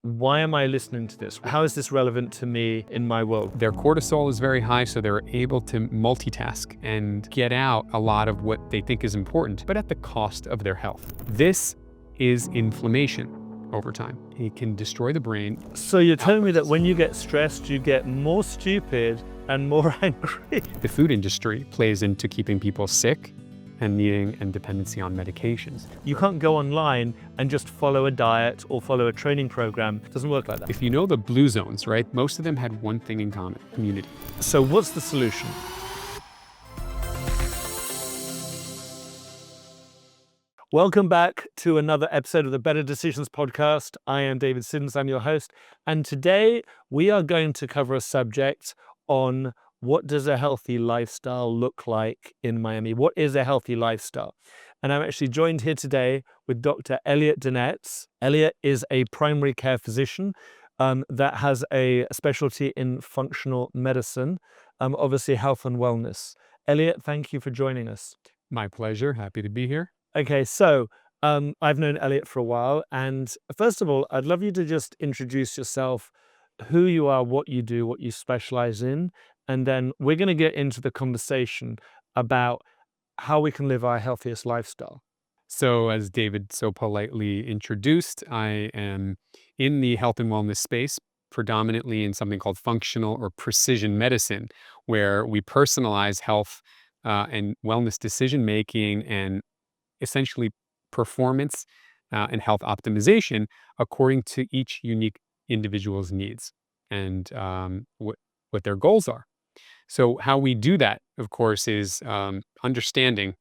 Why am I listening to this? How is this relevant to me in my world? Their cortisol is very high, so they're able to multitask and get out a lot of what they think is important, but at the cost of their health. This is inflammation over time. It can destroy the brain. So you're telling me that when you get stressed, you get more stupid and more angry? The food industry plays into keeping people sick and needing and dependency on medications. You can't go online and just follow a diet or follow a training program. It doesn't work like that. If you know the blue zones, right, most of them had one thing in common: community. So what's the solution? Welcome back to another episode of the Better Decisions podcast. I am David Siddons, I'm your host. And today we are going to cover a subject on what does a healthy lifestyle look like in Miami? What is a healthy lifestyle? And I'm actually joined here today with Dr. Elliot Dinetz. Elliot is a primary care physician that has a specialty in functional medicine, obviously health and wellness. Elliot, thank you for joining us. My pleasure. Happy to be here. Okay, so I've known Elliot for a while. And first of all, I'd love you to just introduce yourself, who you are, what you do, what you specialize in. And then we're going to get into the conversation about how we can live our healthiest lifestyle. So, as David so politely introduced, I am in the health and wellness space, predominantly in something called functional or precision medicine, where we personalize health and wellness decision making and essentially performance and health optimization according to each unique individual's needs and what their goals are. So how we do that, of course, is understanding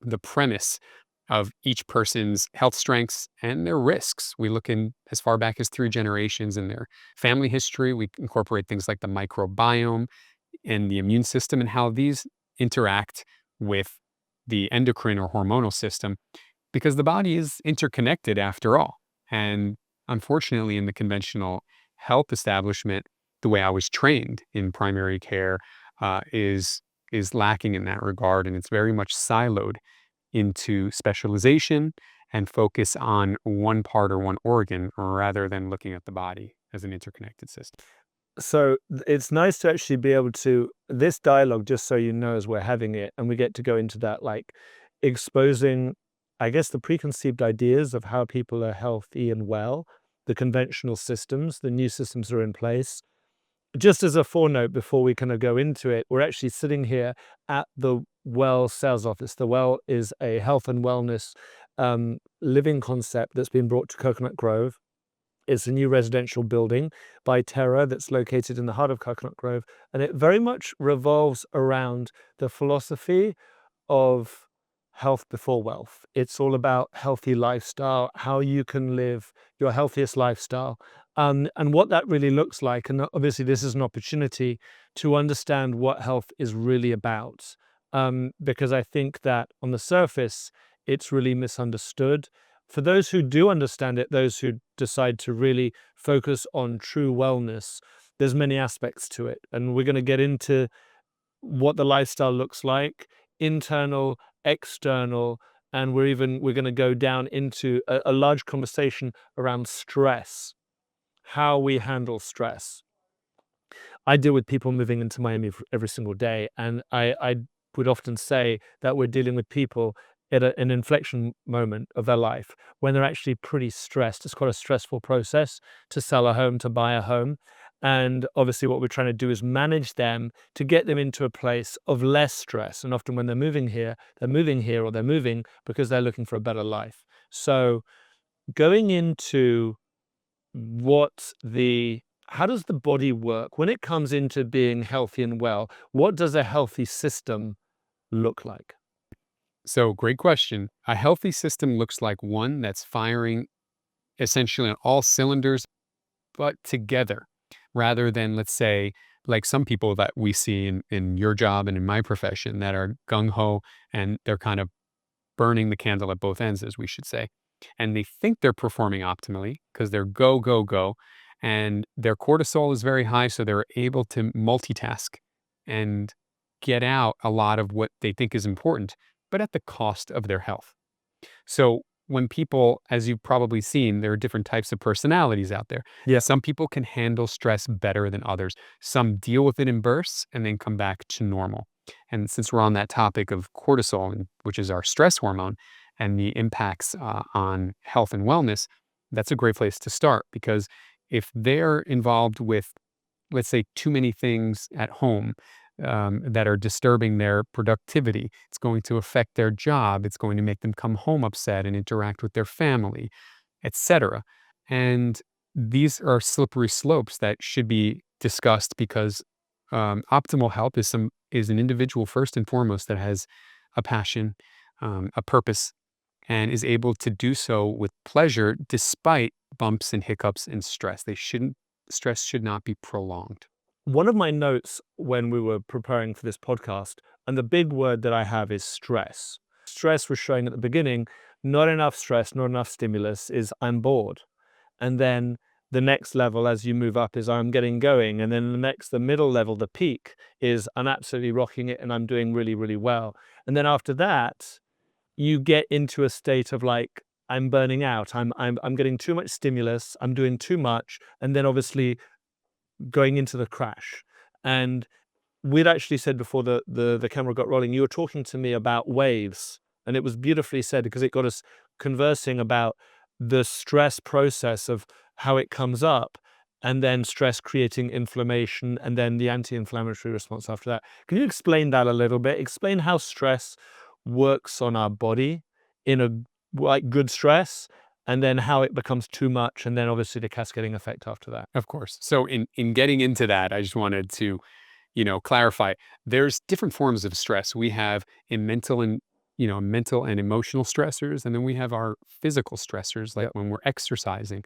the premise of each person's health strengths and their risks. We look in as far back as 3 generations in their family history. We incorporate things like the microbiome and the immune system and how these interact with the endocrine or hormonal system, because the body is interconnected after all. And unfortunately, in the conventional health establishment, the way I was trained in primary care is lacking in that regard, and it's very much siloed into specialization and focus on one part or one organ rather than looking at the body as an interconnected system. So it's nice to actually be able to, this dialogue, just so you know, as we're having it, and we get to go into that, like exposing, I guess, the preconceived ideas of how people are healthy and well, the conventional systems, the new systems that are in place. Just as a forenote before we kind of go into it, we're actually sitting here at the Well sales office. The Well is a health and wellness living concept that's been brought to Coconut Grove. It's a new residential building by Terra that's located in the heart of Coconut Grove. And it very much revolves around the philosophy of health before wealth. It's all about healthy lifestyle, how you can live your healthiest lifestyle, and what that really looks like. And obviously, this is an opportunity to understand what health is really about, because I think that on the surface, it's really misunderstood. For those who do understand it, those who decide to really focus on true wellness, there's many aspects to it. And we're going to get into what the lifestyle looks like, internal, external, and we're going to go down into a large conversation around stress, how we handle stress. I deal with people moving into Miami every single day, and I would often say that we're dealing with people at an inflection moment of their life when they're actually pretty stressed. It's quite a stressful process to sell a home, to buy a home. And obviously what we're trying to do is manage them to get them into a place of less stress. And often when they're moving here or they're moving because they're looking for a better life. So going into how does the body work when it comes into being healthy and well? What does a healthy system look like? So, great question. A healthy system looks like one that's firing essentially on all cylinders, but together, rather than, let's say, like some people that we see in your job and in my profession that are gung-ho and they're kind of burning the candle at both ends, as we should say. And they think they're performing optimally because they're go, go, go. And their cortisol is very high, so they're able to multitask and get out a lot of what they think is important, but at the cost of their health. So when people, as you've probably seen, there are different types of personalities out there. Yeah. Some people can handle stress better than others. Some deal with it in bursts and then come back to normal. And since we're on that topic of cortisol, which is our stress hormone, and the impacts on health and wellness, that's a great place to start because if they're involved with, let's say, too many things at home that are disturbing their productivity, it's going to affect their job. It's going to make them come home upset and interact with their family, etc. And these are slippery slopes that should be discussed because optimal health is an individual first and foremost that has a passion, a purpose, and is able to do so with pleasure despite bumps and hiccups and stress. Stress should not be prolonged. One of my notes when we were preparing for this podcast, and the big word that I have is stress. Stress was showing at the beginning, not enough stress, not enough stimulus is I'm bored. And then the next level as you move up is I'm getting going. And then the middle level, the peak is I'm absolutely rocking it and I'm doing really, really well. And then after that, you get into a state of like, I'm burning out. I'm getting too much stimulus. I'm doing too much. And then obviously going into the crash. And we'd actually said before the camera got rolling, you were talking to me about waves, and it was beautifully said because it got us conversing about the stress process of how it comes up, and then stress creating inflammation, and then the anti-inflammatory response after that. Can you explain that a little bit? Explain how stress works on our body in a like good stress, and then how it becomes too much, and then obviously the cascading effect after that. Of course. So in getting into that, I just wanted to, clarify. There's different forms of stress. We have mental and emotional stressors, and then we have our physical stressors, like Yep. when we're exercising.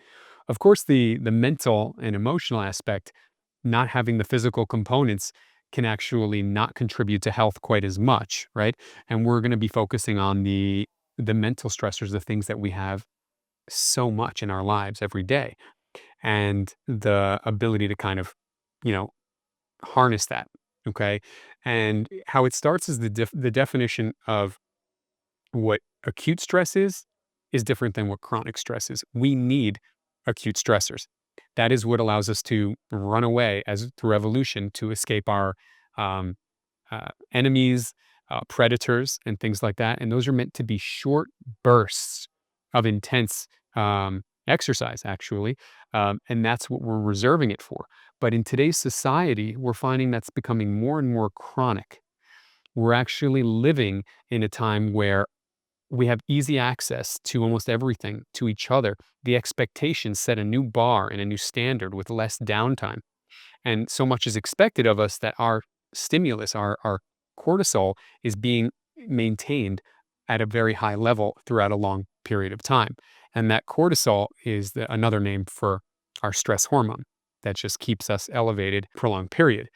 Of course, the mental and emotional aspect, not having the physical components, can actually not contribute to health quite as much, right? And we're going to be focusing on the mental stressors, the things that we have so much in our lives every day, and the ability to kind of, you know, harness that. Okay. And how it starts is the definition of what acute stress is different than what chronic stress is. We need acute stressors. That is what allows us to run away as through evolution to escape our enemies, predators, and things like that. And those are meant to be short bursts of intense exercise, actually. And that's what we're reserving it for. But in today's society, we're finding that's becoming more and more chronic. We're actually living in a time where we have easy access to almost everything, to each other. The expectations set a new bar and a new standard with less downtime. And so much is expected of us that our stimulus, our cortisol, is being maintained at a very high level throughout a long period of time. And that cortisol is another name for our stress hormone that just keeps us elevated for a prolonged period.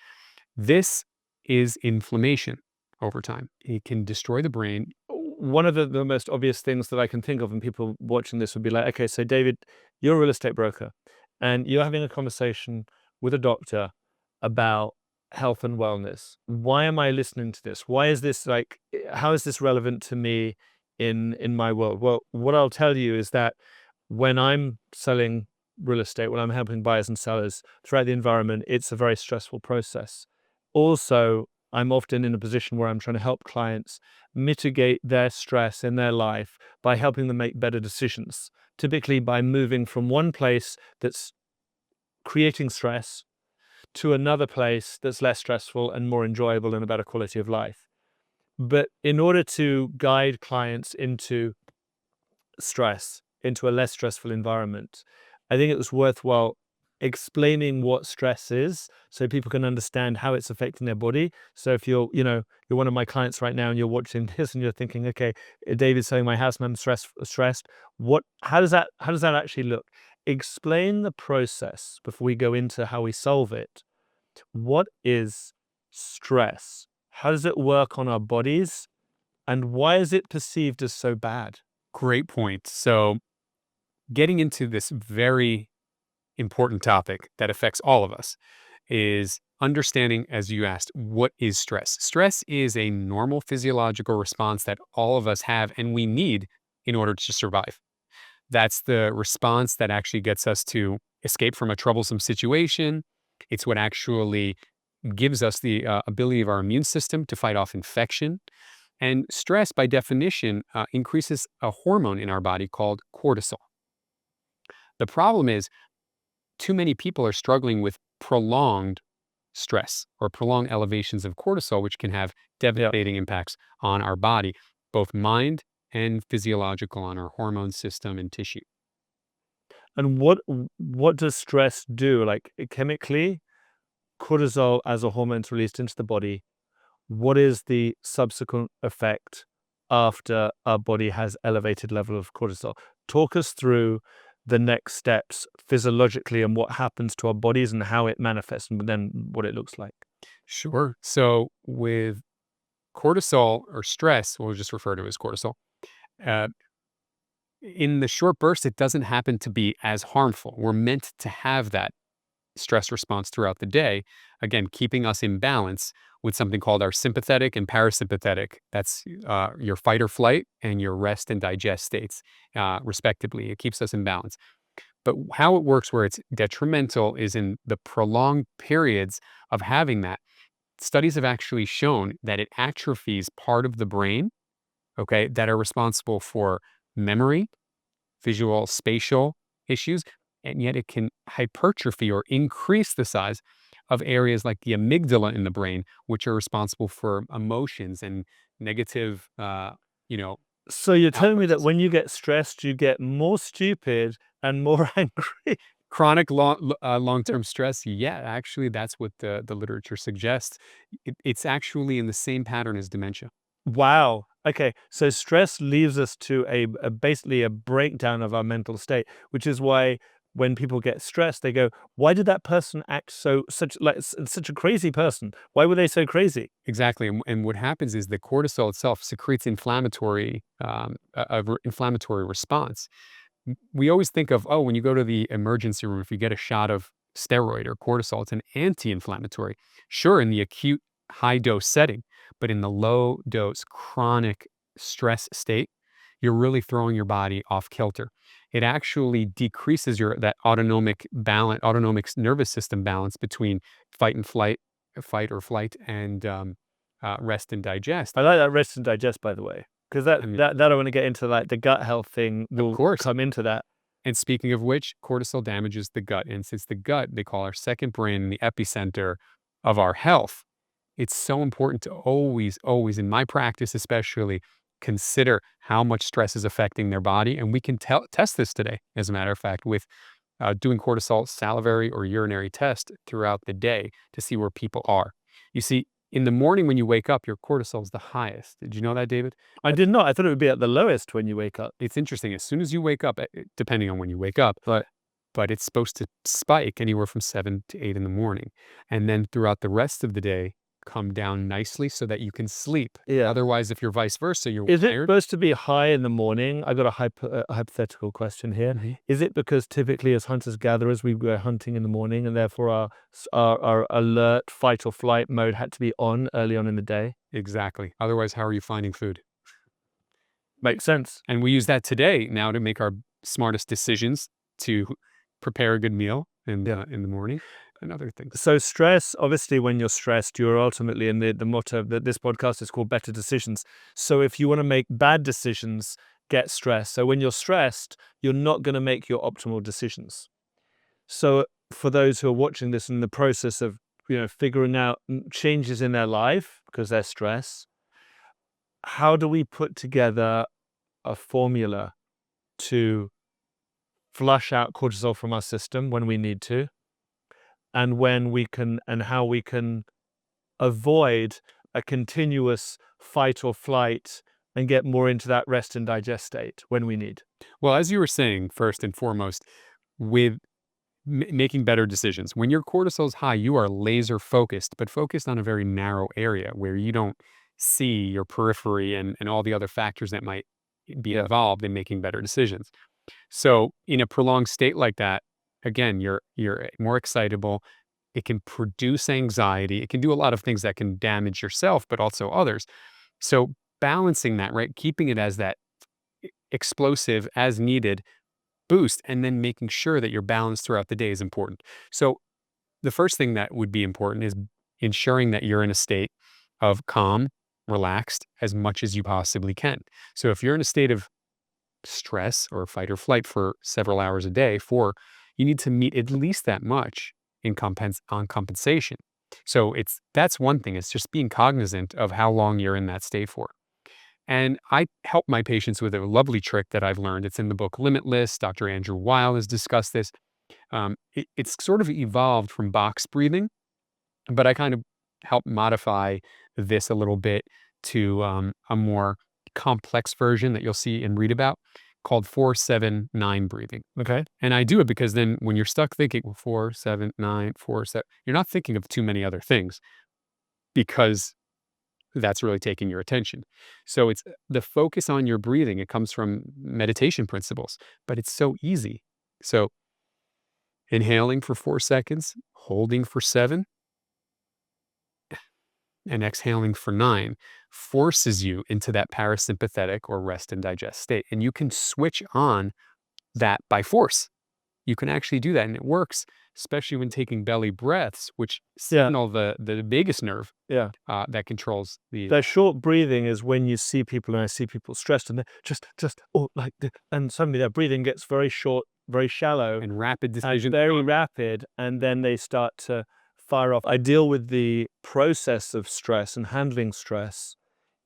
This is inflammation over time. It can destroy the brain. One of the most obvious things that I can think of, and people watching this would be like, okay, so David, you're a real estate broker and you're having a conversation with a doctor about health and wellness. Why am I listening to this? Why is this like, how is this relevant to me in my world? Well, what I'll tell you is that when I'm selling real estate, when I'm helping buyers and sellers throughout the environment, it's a very stressful process. Also, I'm often in a position where I'm trying to help clients mitigate their stress in their life by helping them make better decisions, typically by moving from one place that's creating stress to another place that's less stressful and more enjoyable and a better quality of life. But in order to guide clients into stress, into a less stressful environment, I think it was worthwhile explaining what stress is so people can understand how it's affecting their body. So if you're one of my clients right now and you're watching this and you're thinking, okay, David's saying my houseman's stressed. How does that actually look? Explain the process before we go into how we solve it. What is stress? How does it work on our bodies? And why is it perceived as so bad? Great point. So, getting into this very important topic that affects all of us is understanding, as you asked, what is stress? Stress is a normal physiological response that all of us have and we need in order to survive. That's the response that actually gets us to escape from a troublesome situation. It's what actually gives us the ability of our immune system to fight off infection. And stress, by definition, increases a hormone in our body called cortisol. The problem is, too many people are struggling with prolonged stress or prolonged elevations of cortisol, which can have Yeah. devastating impacts on our body, both mind and physiological, on our hormone system and tissue. And what does stress do? Like chemically, cortisol as a hormone is released into the body. What is the subsequent effect after our body has elevated level of cortisol? Talk us through the next steps physiologically and what happens to our bodies and how it manifests and then what it looks like. Sure. So, with cortisol or stress, we'll just refer to it as cortisol. Uh, in the short burst, it doesn't happen to be as harmful. We're meant to have that stress response throughout the day, again, keeping us in balance with something called our sympathetic and parasympathetic. That's your fight or flight and your rest and digest states, respectively. It keeps us in balance. But how it works where it's detrimental is in the prolonged periods of having that. Studies have actually shown that it atrophies part of the brain, okay, that are responsible for memory, visual, spatial issues, and yet it can hypertrophy or increase the size of areas like the amygdala in the brain, which are responsible for emotions and negative, you know, So you're telling me that outbursts. when you get stressed, you get more stupid and more angry. Chronic long-term stress, yeah, actually, that's what the literature suggests. It's actually in the same pattern as dementia. Wow. Okay. So stress leaves us to a basically a breakdown of our mental state, which is why when people get stressed, they go, "Why did that person act such a crazy person? Why were they so crazy?" Exactly, and what happens is the cortisol itself secretes inflammatory, inflammatory response. We always think of, oh, when you go to the emergency room, if you get a shot of steroid or cortisol, it's an anti-inflammatory. Sure, in the acute high dose setting, but in the low dose chronic stress state, you're really throwing your body off kilter. It actually decreases your that autonomic nervous system balance between fight and flight, fight or flight, and rest and digest. I like that rest and digest, by the way, because I mean, that I want to get into like the gut health thing of will course. come into that. And speaking of which, cortisol damages the gut. And since the gut, they call our second brain and the epicenter of our health, it's so important to always, always, in my practice especially, consider how much stress is affecting their body. And we can test this today, as a matter of fact, with doing cortisol salivary or urinary test throughout the day to see where people are. You see, in the morning when you wake up, your cortisol is the highest. Did you know that, David? I did not. I thought it would be at the lowest when you wake up. It's interesting. As soon as you wake up, depending on when you wake up, But but it's supposed to spike anywhere from 7 to 8 in the morning, and then throughout the rest of the day, come down nicely so that you can sleep. yeah. Otherwise, if you're vice versa, you're Is it wired. supposed to be high in the morning? I got a hypothetical question here. Mhm. Is it because typically as hunters gatherers we were hunting in the morning and therefore our alert fight or flight mode had to be on early on in the day? Exactly. Otherwise, how are you finding food? Makes sense. And we use that today now to make our smartest decisions to prepare a good meal Yeah. in the morning and other things. So stress, obviously, when you're stressed, you're ultimately, and the motto that this podcast is called Better Decisions. So if you want to make bad decisions, get stressed. So when you're stressed, you're not going to make your optimal decisions. So for those who are watching this in the process of, figuring out changes in their life because they're stressed, how do we put together a formula to flush out cortisol from our system when we need to, and how we can avoid a continuous fight or flight and get more into that rest and digest state when we need? Well, as you were saying, first and foremost, with making better decisions. When your cortisol is high, you are laser focused, but focused on a very narrow area where you don't see your periphery and all the other factors that might be Yeah. involved in making better decisions. So, in a prolonged state like that, again, you're more excitable. It can produce anxiety. It can do a lot of things that can damage yourself, but also others. So, balancing that, right? Keeping it as that explosive as needed boost, and then making sure that you're balanced throughout the day is important. So the first thing that would be important is ensuring that you're in a state of calm, relaxed as much as you possibly can. So if you're in a state of stress or fight or flight for several hours a day, you need to meet at least that much on compensation. So that's one thing. It's just being cognizant of how long you're in that state for. And I help my patients with a lovely trick that I've learned. It's in the book Limitless. Dr. Andrew Weil has discussed this. It's sort of evolved from box breathing, but I kind of help modify this a little bit to a more complex version that you'll see and read about called 4-7-9 breathing. Okay. And I do it because then when you're stuck thinking, well, 4-7-9, 4-7, you're not thinking of too many other things because that's really taking your attention. So it's the focus on your breathing. It comes from meditation principles, but it's so easy. So inhaling for 4 seconds, holding for 7, and exhaling for 9 forces you into that parasympathetic or rest and digest state. And you can switch on that by force. You can actually do that. And it works, especially when taking belly breaths, which signal the vagus nerve that controls the... That short breathing is when you see people, and I see people stressed, and they're and suddenly their breathing gets very short, very shallow, and rapid decision. Very rapid, and then they start to fire off. I deal with the process of stress and handling stress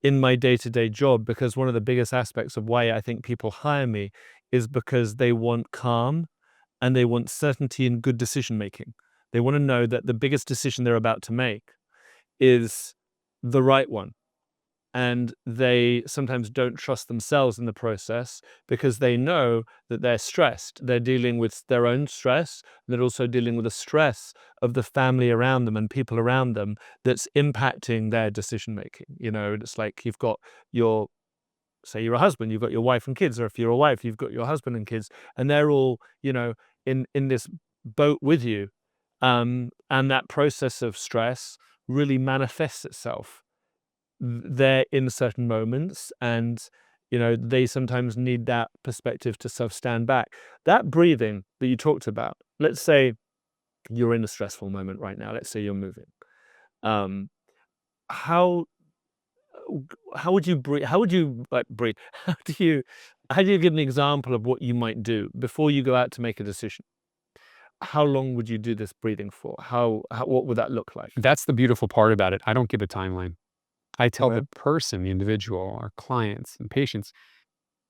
in my day-to-day job because one of the biggest aspects of why I think people hire me is because they want calm and they want certainty in good decision making. They want to know that the biggest decision they're about to make is the right one. And they sometimes don't trust themselves in the process because they know that they're stressed. They're dealing with their own stress. They're also dealing with the stress of the family around them and people around them that's impacting their decision making. It's like you've got say you're a husband, you've got your wife and kids, or if you're a wife, you've got your husband and kids, and they're all, in this boat with you. And that process of stress really manifests itself there in certain moments, and they sometimes need that perspective to sort of stand back. That breathing that you talked about, let's say you're in a stressful moment right now, let's say you're moving, how would you breathe? How would you breathe? How do you give an example of what you might do before you go out to make a decision? How long would you do this breathing for? What would that look like? That's the beautiful part about it. I don't give a timeline. I tell the person, the individual, our clients and patients,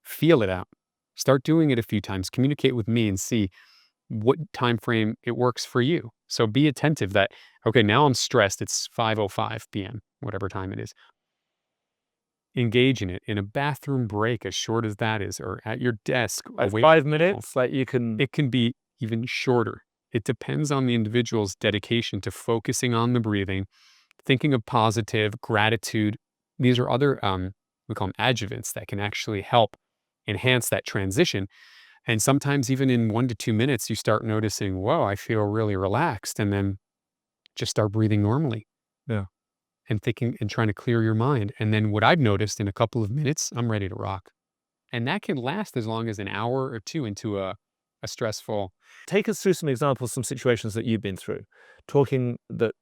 feel it out. Start doing it a few times. Communicate with me and see what time frame it works for you. So be attentive that, okay, now I'm stressed. It's 5:05 p.m., whatever time it is. Engage in it in a bathroom break, as short as that is, or at your desk. 5 minutes? It can be even shorter. It depends on the individual's dedication to focusing on the breathing, thinking of positive, gratitude. These are other, we call them adjuvants, that can actually help enhance that transition. And sometimes even in 1 to 2 minutes, you start noticing, whoa, I feel really relaxed. And then just start breathing normally. Yeah. And thinking and trying to clear your mind. And then what I've noticed in a couple of minutes, I'm ready to rock. And that can last as long as an hour or two into a stressful... Take us through some examples, some situations that you've been through, talking that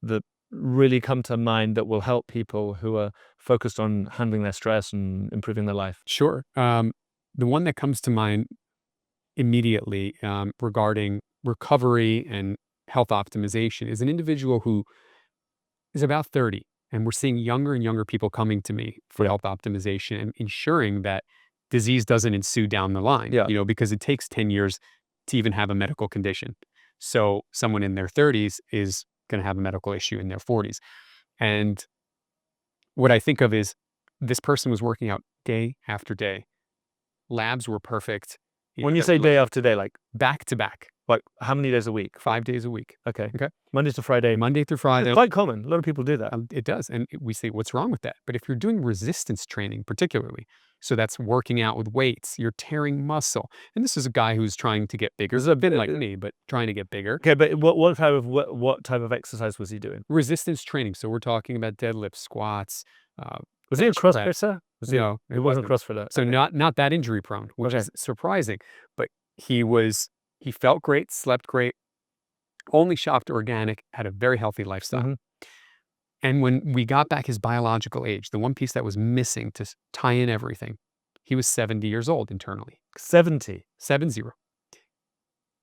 really come to mind that will help people who are focused on handling their stress and improving their life. Sure. The one that comes to mind immediately regarding recovery and health optimization is an individual who is about 30. And we're seeing younger and younger people coming to me for health optimization and ensuring that disease doesn't ensue down the line, because it takes 10 years to even have a medical condition. So someone in their 30s is going to have a medical issue in their 40s. And what I think of is this person was working out day after day. Labs were perfect. When you say day after day, like back to back. Like how many days a week? 5 days a week. Okay. Monday to Friday. Monday through Friday. It's quite common. A lot of people do that. It does. And we say, what's wrong with that? But if you're doing resistance training, particularly, so that's working out with weights, you're tearing muscle. And this is a guy who's trying to get bigger. This is a bit like me, but trying to get bigger. Okay, but what type of exercise was he doing? Resistance training. So we're talking about deadlifts, squats. Was he a CrossFitter? No, It it wasn't wasn't. CrossFit. So Okay. not that injury prone, which Okay. is surprising, but he felt great, slept great, only shopped organic, had a very healthy lifestyle. Hmm. And when we got back his biological age, the one piece that was missing to tie in everything, he was 70 years old internally. 70. 70.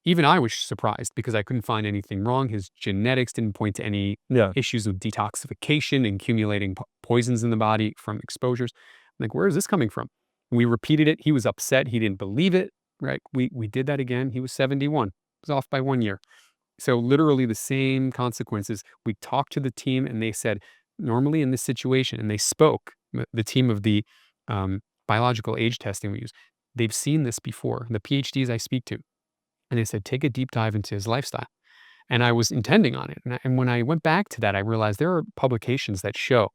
Even I was surprised because I couldn't find anything wrong. His genetics didn't point to any Yeah. issues with detoxification and accumulating poisons in the body from exposures. I'm like, where is this coming from? We repeated it. He was upset. He didn't believe it. Right? We did that again. He was 71. He was off by 1 year. So literally the same consequences. We talked to the team and they said, normally in this situation, and they spoke, the team of the biological age testing we use, they've seen this before. The PhDs I speak to, and they said, take a deep dive into his lifestyle. And I was intending on it. And when I went back to that, I realized there are publications that show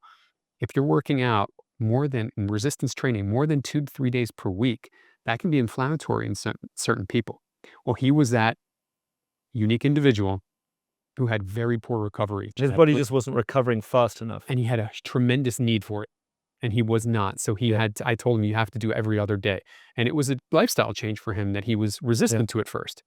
if you're working out more than in resistance training, more than 2 to 3 days per week, that can be inflammatory in certain people. Well, he was that unique individual who had very poor recovery His body just wasn't recovering fast enough. and he had a tremendous need for it. And he was not. So Yeah. I told him, you have to do every other day. And it was a lifestyle change for him that he was resistant to at first.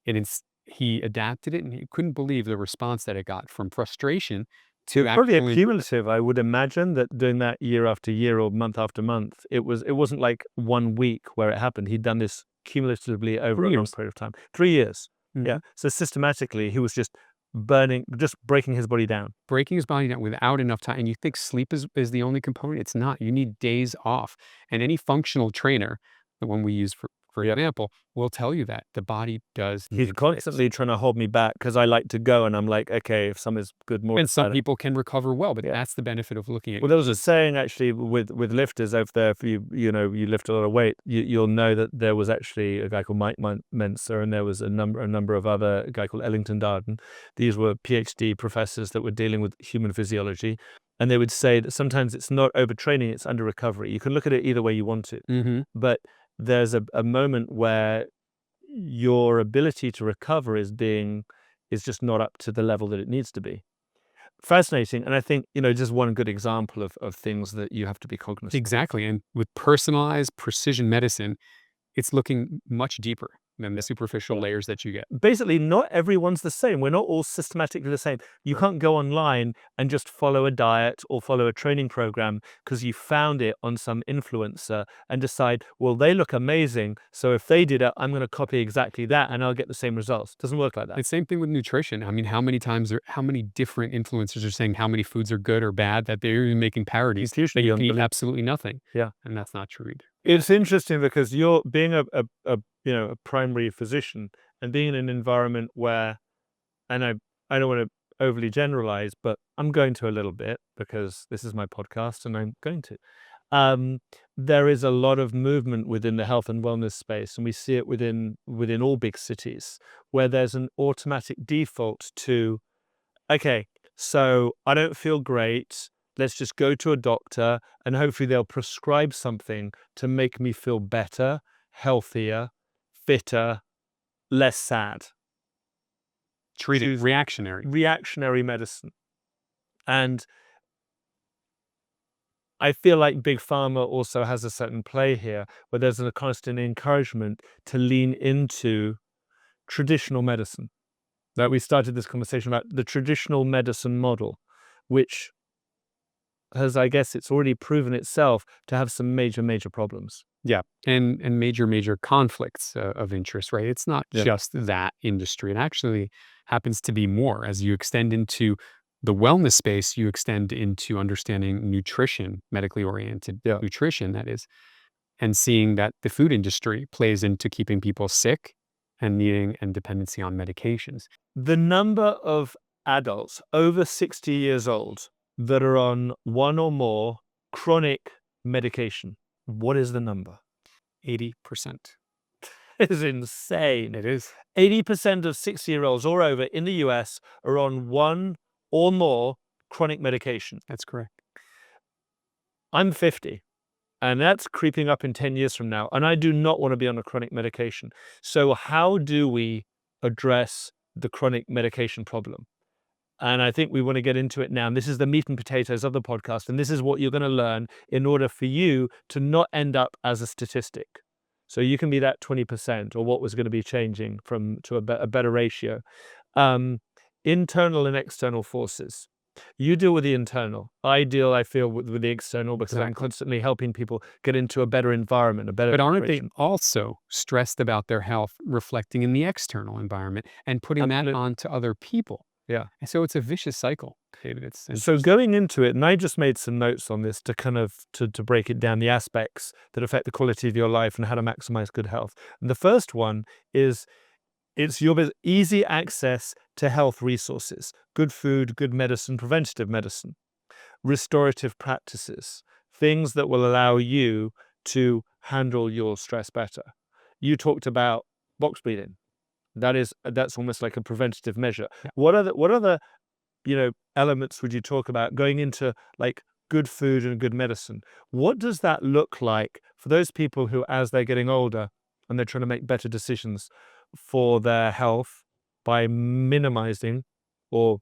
And he adapted it and he couldn't believe the response that it got from frustration to Probably actually. accumulative. I would imagine that doing that year after year or month after month, it wasn't like 1 week where it happened. He'd done this cumulatively over a long period of time. 3 years. Yeah. Mhm. So systematically, he was just breaking his body down. Breaking his body down without enough time. And you think sleep is the only component. It's not. You need days off. And any functional trainer, the one we use for example, will tell you that the body does He's need constantly fix. trying to hold me back because I like to go, and I'm like, okay, if something's good, more. And some better. people can recover well, but Yeah. that's the benefit of looking at. Well, there was a saying actually with lifters over there. If you lift a lot of weight, you'll know that there was actually a guy called Mike Menser, and there was a number of other a guy called Ellington Darden. These were PhD professors that were dealing with human physiology, and they would say that sometimes it's not overtraining; it's under recovery. You can look at it either way you want to, Mm-hmm. but there's a moment where your ability to recover is just not up to the level that it needs to be. Fascinating. And I think, just one good example of things that you have to be cognizant. Exactly. And with personalized precision medicine, it's looking much deeper than the superficial layers that you get. Basically, not everyone's the same. We're not all systematically the same. You can't go online and just follow a diet or follow a training program because you found it on some influencer and decide, well, they look amazing, so if they did it, I'm going to copy exactly that and I'll get the same results. It doesn't work like that. The same thing with nutrition. I mean, how many different influencers are saying how many foods are good or bad that they're even making parodies It's that usually you can eat unbelievable. absolutely nothing. Yeah. And that's not true either. It's interesting because you're being a primary physician and being in an environment where, and I don't want to overly generalize, but I'm going to a little bit because this is my podcast and I'm going to. There is a lot of movement within the health and wellness space, and we see it within all big cities where there's an automatic default to, okay, so I don't feel great. Let's just go to a doctor and hopefully they'll prescribe something to make me feel better, healthier, fitter, less sad. Treat it Choose reactionary. reactionary medicine. And I feel like Big Pharma also has a certain play here where there's a constant encouragement to lean into traditional medicine. That we started this conversation about the traditional medicine model, which has, I guess, it's already proven itself to have some major, major problems. Yeah. And major conflicts of interest, right? It's not Yeah. just that industry. It actually happens to be more. As you extend into the wellness space, you extend into understanding nutrition, medically oriented Yeah. nutrition, that is, and seeing that the food industry plays into keeping people sick and needing and dependency on medications. The number of adults over 60 years old that are on one or more chronic medication, what is the number? 80%. It is insane. It is. 80% of 60-year-olds or over in the US are on one or more chronic medication. That's correct. I'm 50, and that's creeping up in 10 years from now, and I do not want to be on a chronic medication. So how do we address the chronic medication problem? And I think we want to get into it now. And this is the meat and potatoes of the podcast. And this is what you're going to learn in order for you to not end up as a statistic. So you can be that 20% or what was going to be changing to a better ratio. Internal and external forces. You deal with the internal. I feel, with the external because I'm Exactly. constantly helping people get into a better environment, a better But aren't they situation. also stressed about their health reflecting in the external environment and putting that Absolutely. onto other people? Yeah. And so it's a vicious cycle, David. It's So interesting. going into it, and I just made some notes on this to kind of to break it down, the aspects that affect the quality of your life and how to maximize good health. And the first one is it's your easy access to health resources, good food, good medicine, preventative medicine, restorative practices, things that will allow you to handle your stress better. You talked about box breathing. That's almost like a preventative measure. Yeah. What other elements would you talk about going into like good food and good medicine? What does that look like for those people who, as they're getting older and they're trying to make better decisions for their health by minimizing or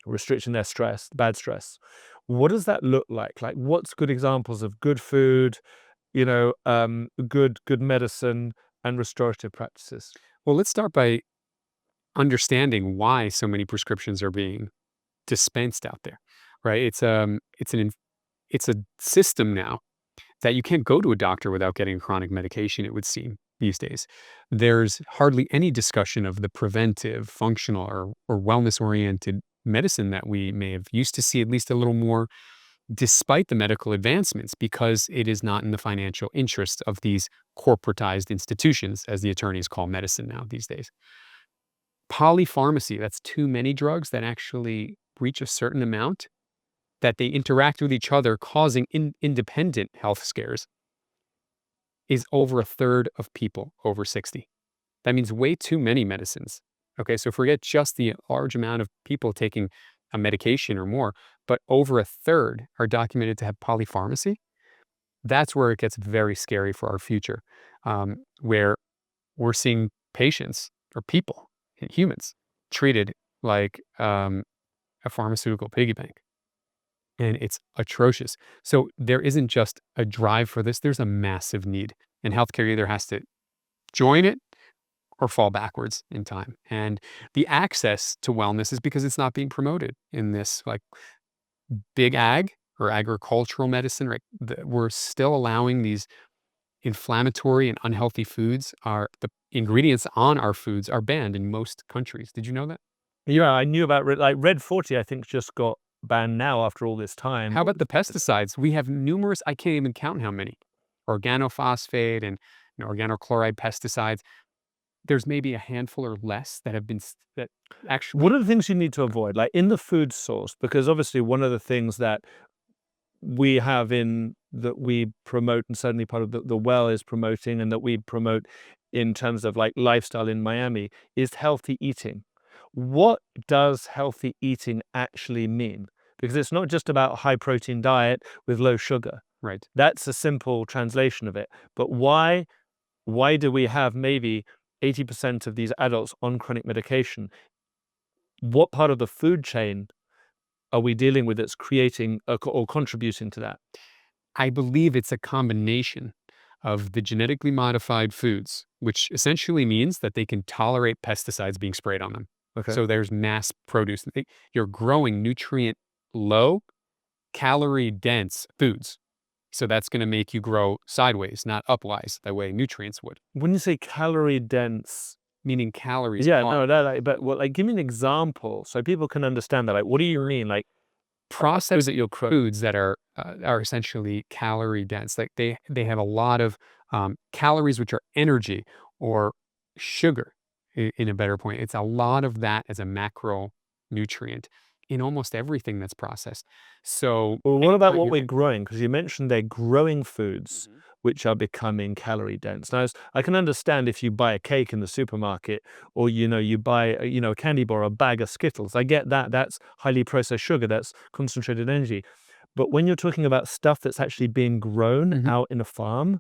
restricting their stress, bad stress? What does that look like? Like, what's good examples of good food, good medicine and restorative practices? Well, let's start by understanding why so many prescriptions are being dispensed out there, right? It's a system now that you can't go to a doctor without getting a chronic medication, it would seem, these days. There's hardly any discussion of the preventive, functional, or wellness-oriented medicine that we may have used to see at least a little more, despite the medical advancements, because it is not in the financial interest of these corporatized institutions, as the attorneys call medicine now these days. Polypharmacy, that's too many drugs that actually reach a certain amount, that they interact with each other, causing independent health scares, is over a third of people over 60. That means way too many medicines. Okay, so forget just the large amount of people taking a medication or more, but over a third are documented to have polypharmacy. That's where it gets very scary for our future, where we're seeing patients or people, humans, treated like a pharmaceutical piggy bank. And it's atrocious. So there isn't just a drive for this, there's a massive need. And healthcare either has to join it or fall backwards in time. And the access to wellness is because it's not being promoted in this like big ag or agricultural medicine, right? We're still allowing these inflammatory and unhealthy foods. The ingredients on our foods are banned in most countries. Did you know that? Yeah, I knew about Red 40, I think just got banned now after all this time. How about the pesticides? We have numerous, I can't even count how many. Organophosphate and organochloride pesticides. There's maybe a handful or less that have been that actually. What are the things you need to avoid, like in the food source? Because obviously one of the things that we have in that we promote, and certainly part of the well is promoting, and that we promote in terms of like lifestyle in Miami, is healthy eating. What does healthy eating actually mean? Because it's not just about a high protein diet with low sugar. Right. That's a simple translation of it. But why do we have maybe 80% of these adults on chronic medication? What part of the food chain are we dealing with that's creating or contributing to that? I believe it's a combination of the genetically modified foods, which essentially means that they can tolerate pesticides being sprayed on them. Okay. So there's mass produce. You're growing nutrient low, calorie dense foods. So that's going to make you grow sideways, not upwise, the way nutrients would. When you say calorie dense, Meaning calories. yeah, no, but what, like, give me an example so people can understand that. Like, what do you mean? Like, Processed that you're foods that are essentially calorie dense. Like they have a lot of calories, which are energy or sugar. In a better point, it's a lot of that as a macronutrient in almost everything that's processed. So Well, what about anytime what you're we're growing? Because you mentioned they're growing foods Mhm. which are becoming calorie dense. Now, I can understand if you buy a cake in the supermarket, or you buy a candy bar, or a bag of Skittles. I get that. That's highly processed sugar. That's concentrated energy. But when you're talking about stuff that's actually being grown Mhm. out in a farm,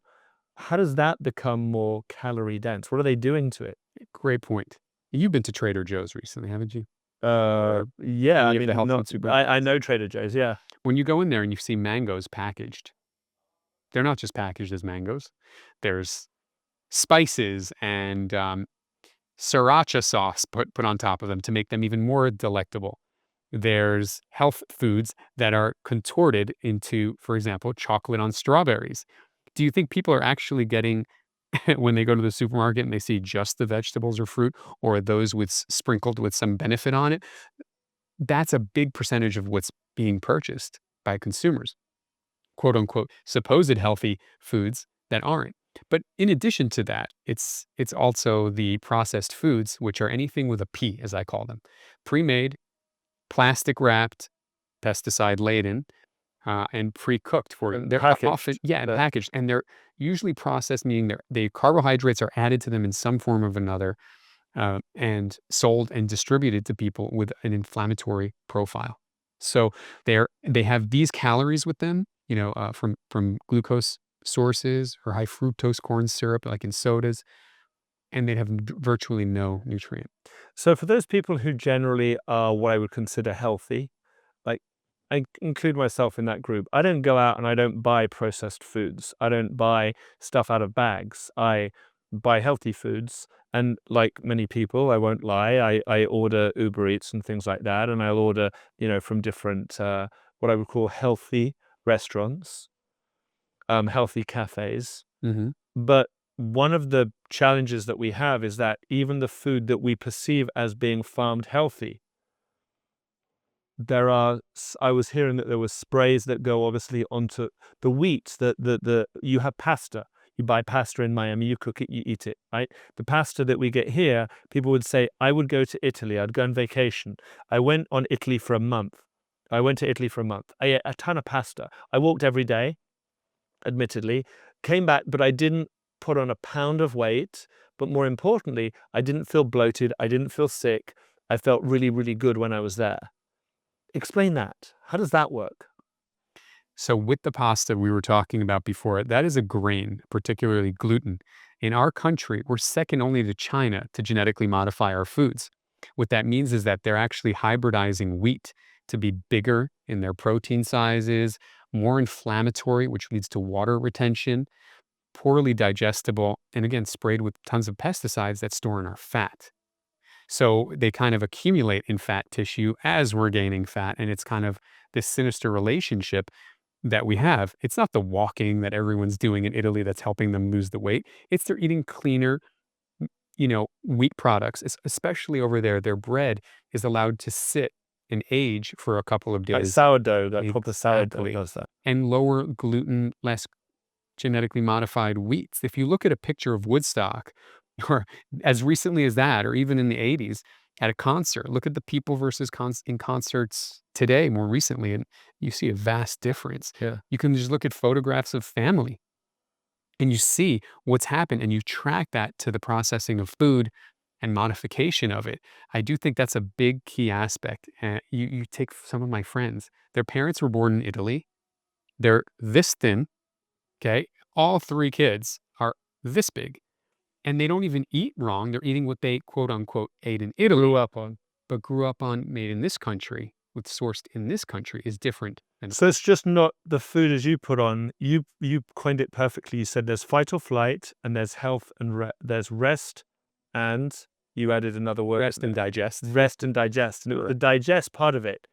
how does that become more calorie dense? What are they doing to it? Great point. You've been to Trader Joe's recently, haven't you? Yeah, I Any of the mean, health not food supermarkets? I know Trader Joe's, yeah. When you go in there and you see mangoes packaged, they're not just packaged as mangoes. There's spices and sriracha sauce put on top of them to make them even more delectable. There's health foods that are contorted into, for example, chocolate on strawberries. Do you think people are actually getting when they go to the supermarket and they see just the vegetables or fruit or those with sprinkled with some benefit on it? That's a big percentage of what's being purchased by consumers, quote unquote, supposed healthy foods that aren't. But in addition to that, it's also the processed foods, which are anything with a P, as I call them, pre-made, plastic wrapped, pesticide laden, and pre-cooked for you. And They're often, packaged. yeah, and packaged, and they're usually processed, meaning the carbohydrates are added to them in some form of another, and sold and distributed to people with an inflammatory profile. So they have these calories with them, from glucose sources or high fructose corn syrup, like in sodas, and they have virtually no nutrient. So for those people who generally are what I would consider healthy, like I include myself in that group. I don't go out and I don't buy processed foods. I don't buy stuff out of bags. I buy healthy foods. And like many people, I won't lie, I order Uber Eats and things like that. And I'll order, from different, what I would call healthy restaurants, healthy cafes. Hmm. But one of the challenges that we have is that even the food that we perceive as being farmed healthy, I was hearing that there were sprays that go obviously onto the wheat, you have pasta. You buy pasta in Miami, you cook it, you eat it, right? The pasta that we get here, people would say, I would go to Italy, I'd go on vacation. I went on Italy for a month. I went to Italy for a month. I ate a ton of pasta. I walked every day, admittedly, came back, but I didn't put on a pound of weight. But more importantly, I didn't feel bloated. I didn't feel sick. I felt really, really good when I was there. Explain that. How does that work? So with the pasta we were talking about before, that is a grain, particularly gluten. In our country, we're second only to China to genetically modify our foods. What that means is that they're actually hybridizing wheat to be bigger in their protein sizes, more inflammatory, which leads to water retention, poorly digestible, and again, sprayed with tons of pesticides that store in our fat. So they kind of accumulate in fat tissue as we're gaining fat. And it's kind of this sinister relationship that we have. It's not the walking that everyone's doing in Italy that's helping them lose the weight. It's they're eating cleaner, wheat products, especially over there. Their bread is allowed to sit and age for a couple of Like days. sourdough, that proper sourdough Exactly. does that. And lower gluten, less genetically modified wheats. If you look at a picture of Woodstock, or as recently as that, or even in the 80s at a concert, look at the people versus in concerts today, more recently, and you see a vast difference. Yeah. You can just look at photographs of family and you see what's happened and you track that to the processing of food and modification of it. I do think that's a big key aspect. You take some of my friends, their parents were born in Italy. They're this thin. Okay. All three kids are this big and they don't even eat wrong. They're eating what they quote unquote ate in Italy, Grew up on. but grew up on made in this country, with sourced in this country is different than So it's just not the food as you put on. You coined it perfectly. You said there's fight or flight, and there's health and there's rest, and you added another word. rest and digest. Rest and digest. And the digest part of it.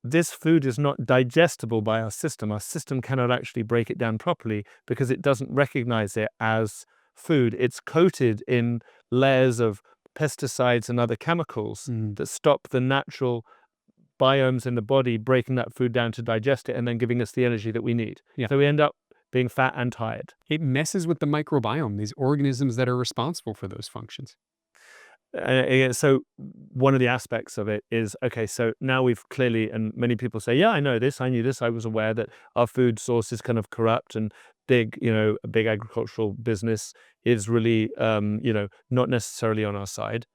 This food is not digestible by our system. Our system cannot actually break it down properly because it doesn't recognize it as food. It's coated in layers of pesticides and other chemicals that stop the natural biomes in the body breaking that food down to digest it and then giving us the energy that we need. Yeah. So we end up being fat and tired. It messes with the microbiome, these organisms that are responsible for those functions. So one of the aspects of it is, okay, so now we've clearly, and many people say, yeah, I know this, I knew this, I was aware that our food source is kind of corrupt and big, a big agricultural business is really, not necessarily on our side.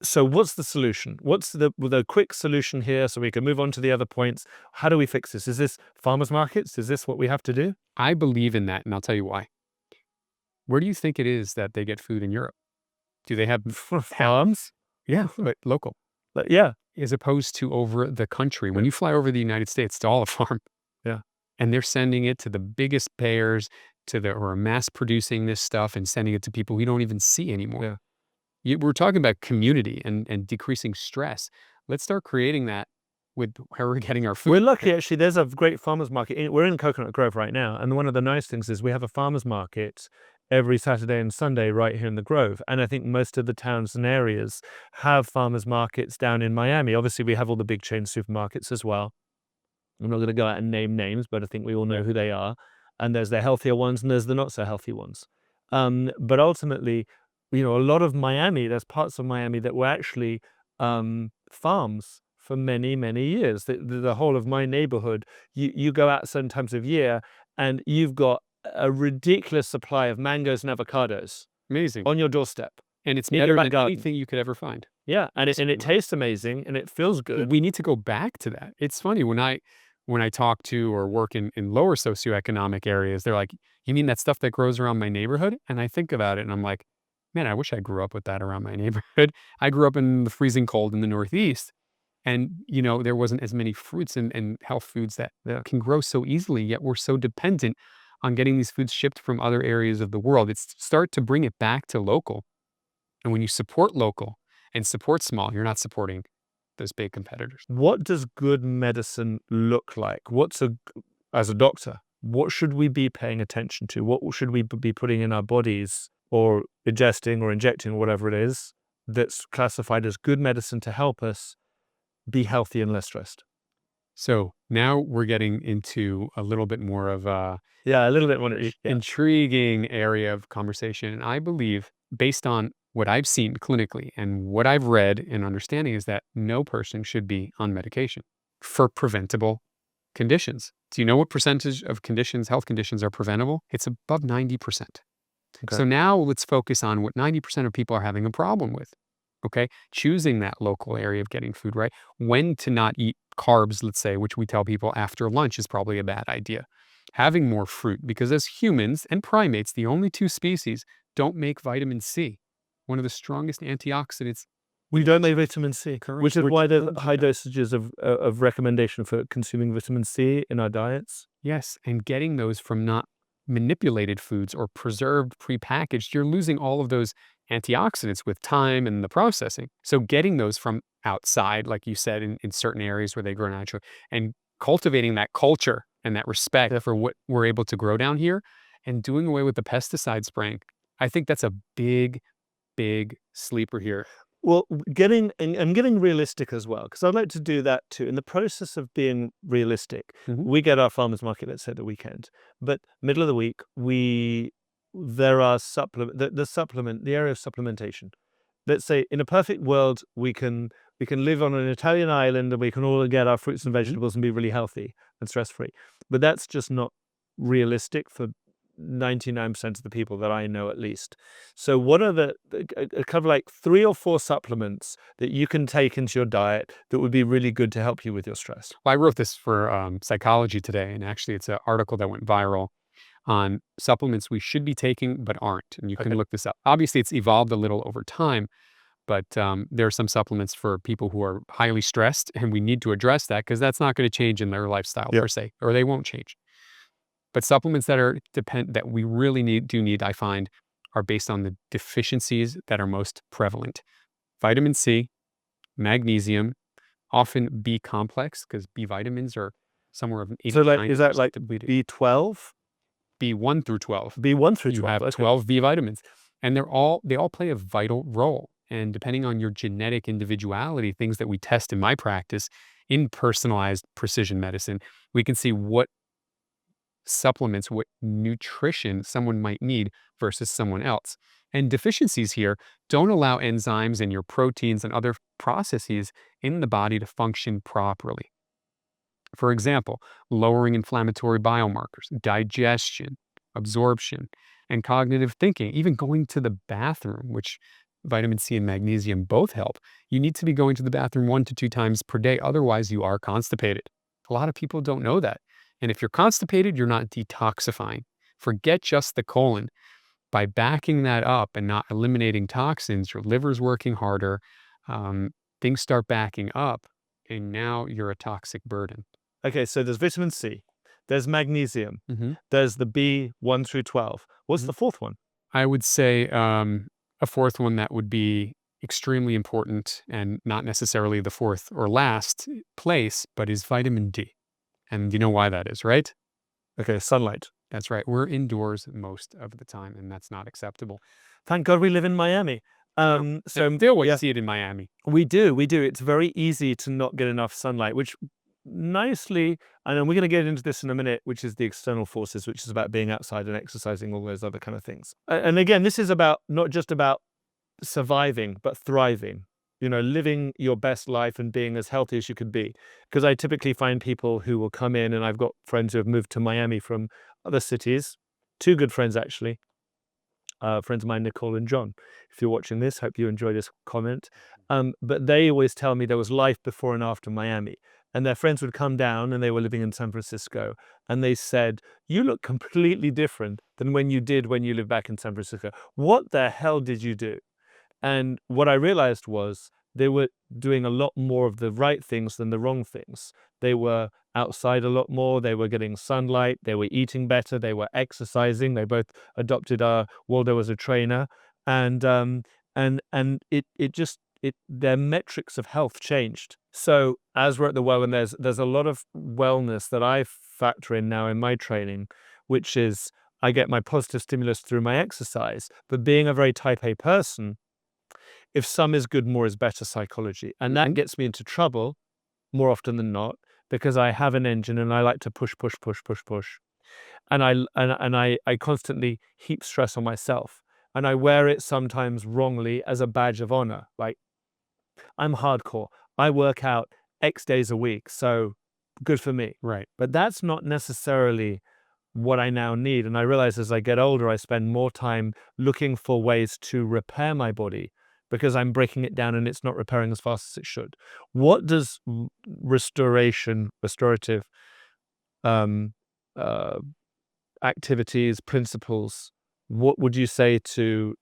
So what's the solution? What's the quick solution here so we can move on to the other points? How do we fix this? Is this farmers markets? Is this what we have to do? I believe in that, and I'll tell you why. Where do you think it is that they get food in Europe? Do they have Farms? Yeah, but local. Yeah. as opposed to over the country. When you fly over the United States, it's all a farm. Yeah. And they're sending it to the biggest payers, who are mass producing this stuff and sending it to people we don't even see anymore. Yeah. We're talking about community and decreasing stress. Let's start creating that with where we're getting our food. We're lucky, actually. There's a great farmers market. We're in Coconut Grove right now, and one of the nice things is we have a farmers market every Saturday and Sunday right here in the Grove. And I think most of the towns and areas have farmers markets down in Miami. Obviously, we have all the big chain supermarkets as well. I'm not going to go out and name names, but I think we all know who they are. And there's the healthier ones and there's the not so healthy ones. But ultimately, a lot of Miami, there's parts of Miami that were actually farms for many, many years. The whole of my neighborhood, you go out certain times of year and you've got a ridiculous supply of mangoes and avocados Amazing. on your doorstep. And it's in better your than garden. anything you could ever find. Yeah, and it tastes amazing and it feels good. We need to go back to that. It's funny when I talk to or work in lower socioeconomic areas, they're like, "You mean that stuff that grows around my neighborhood?" And I think about it and I'm like, man, I wish I grew up with that around my neighborhood. I grew up in the freezing cold in the Northeast. And, there wasn't as many fruits and health foods that can grow so easily, yet we're so dependent on getting these foods shipped from other areas of the world. It's start to bring it back to local. And when you support local and support small, you're not supporting those big competitors. What does good medicine look like? As a doctor, what should we be paying attention to? What should we be putting in our bodies or ingesting or injecting, whatever it is, that's classified as good medicine to help us be healthy and less stressed? So now we're getting into a little bit more of a A little bit more. intriguing area of conversation. And I believe, based on what I've seen clinically and what I've read and understanding, is that no person should be on medication for preventable conditions. Do you know what percentage of health conditions are preventable? It's above 90%. Okay. So now let's focus on what 90% of people are having a problem with. Okay. Choosing that local area of getting food right. When to not eat carbs, let's say, which we tell people after lunch is probably a bad idea. Having more fruit, because as humans and primates, the only two species don't make vitamin C, one of the strongest antioxidants. We don't make vitamin C, which is why there's high dosages of recommendation for consuming vitamin C in our diets. Yes, and getting those from not manipulated foods or preserved, prepackaged, you're losing all of those antioxidants with time and the processing. So getting those from outside, like you said, in certain areas where they grow naturally, and cultivating that culture and that respect for what we're able to grow down here, and doing away with the pesticide spraying. I think that's a big, big sleeper here. Well, getting realistic as well, because I'd like to do that too. In the process of being realistic, we get our farmers market, let's say, the weekend, but middle of the week, there are the area of supplementation. Let's say in a perfect world, we can live on an Italian island and we can all get our fruits and vegetables and be really healthy and stress-free. But that's just not realistic for 99% of the people that I know, at least. So what are a couple, like 3 or 4 supplements that you can take into your diet that would be really good to help you with your stress? Well, I wrote this for Psychology Today, and actually it's an article that went viral on supplements we should be taking but aren't. And you can look this up. Obviously, it's evolved a little over time, but there are some supplements for people who are highly stressed, and we need to address that because that's not going to change in their lifestyle per se, or they won't change. But supplements that we really need, I find, are based on the deficiencies that are most prevalent. Vitamin C, magnesium, often B complex, because B vitamins are somewhere of 80 So is that like depleted. B12? B1 through 12. B1 through 12. You have okay. 12 B vitamins, and they all play a vital role. And depending on your genetic individuality, things that we test in my practice in personalized precision medicine, we can see what supplements, what nutrition someone might need versus someone else. And deficiencies here don't allow enzymes and your proteins and other processes in the body to function properly. For example, lowering inflammatory biomarkers, digestion, absorption, and cognitive thinking, even going to the bathroom, which vitamin C and magnesium both help. You need to be going to the bathroom 1 to 2 times per day. Otherwise, you are constipated. A lot of people don't know that. And if you're constipated, you're not detoxifying. Forget just the colon. By backing that up and not eliminating toxins, your liver's working harder. things start backing up, and now you're a toxic burden. Okay, so there's vitamin C, there's magnesium, Hmm. there's the B 1 through 12. What's the fourth one? I would say a fourth one that would be extremely important and not necessarily the fourth or last place, but is vitamin D. And you know why that is, right? Okay, sunlight. That's right. We're indoors most of the time, and that's not acceptable. Thank God we live in Miami. No, So still, what you yeah, see it in Miami. we do, we do. It's very easy to not get enough sunlight, which nicely, and then we're going to get into this in a minute, which is the external forces, which is about being outside and exercising, all those other kind of things. And again, this is about not just about surviving, but thriving. Living your best life and being as healthy as you could be. Because I typically find people who will come in, and I've got friends who have moved to Miami from other cities, two good friends actually, friends of mine, Nicole and John. If you're watching this, hope you enjoy this comment. But they always tell me there was life before and after Miami. And their friends would come down, and they were living in San Francisco, and they said, "You look completely different than when you lived back in San Francisco. What the hell did you do?" And what I realized was they were doing a lot more of the right things than the wrong things. They were outside a lot more. They were getting sunlight. They were eating better. They were exercising. They both adopted Waldo as a trainer, and their metrics of health changed. So as we're at the well, and there's a lot of wellness that I factor in now in my training, which is I get my positive stimulus through my exercise. But being a very type A person, if some is good, more is better psychology. And that Mhm. gets me into trouble more often than not, because I have an engine and I like to push, push, push, push, push. And I constantly heap stress on myself. And I wear it sometimes wrongly as a badge of honor. Like, I'm hardcore. I work out X days a week, so good for me. Right. But that's not necessarily what I now need. And I realize as I get older, I spend more time looking for ways to repair my body because I'm breaking it down and it's not repairing as fast as it should. What does restorative um, uh, activities, principles, what would you say to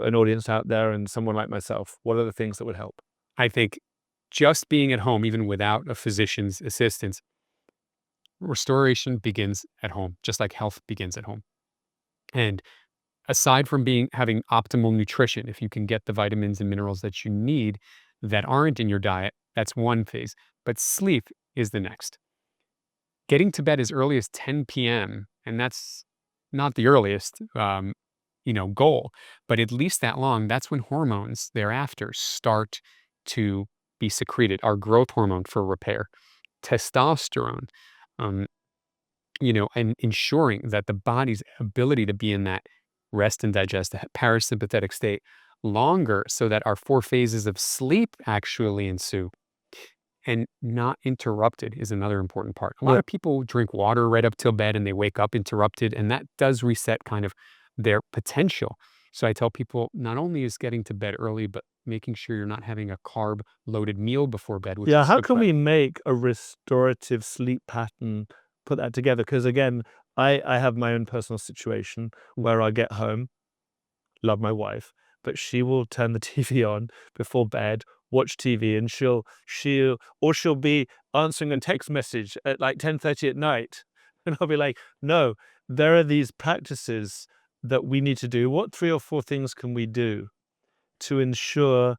an audience out there and someone like myself? What are the things that would help? I think just being at home, even without a physician's assistance, restoration begins at home, just like health begins at home. And aside from having optimal nutrition, if you can get the vitamins and minerals that you need that aren't in your diet, that's one phase. But sleep is the next. Getting to bed as early as 10 p.m., and that's not the earliest, goal, but at least that long, that's when hormones thereafter start to be secreted. Our growth hormone for repair, testosterone, um, and ensuring that the body's ability to be in that rest and digest, the parasympathetic state longer so that our four phases of sleep actually ensue and not interrupted is another important part. A lot Yeah. of people drink water right up till bed and they wake up interrupted, and that does reset kind of their potential. So I tell people not only is getting to bed early, but making sure you're not having a carb loaded meal before bed, which Yeah, is how can suppressed. we make a restorative sleep pattern, put that together? Because again, I have my own personal situation where I get home, love my wife, but she will turn the TV on before bed, watch TV, and she'll be answering a text message at like 10:30 at night. And I'll be like, no, there are these practices that we need to do. What 3 or 4 things can we do to ensure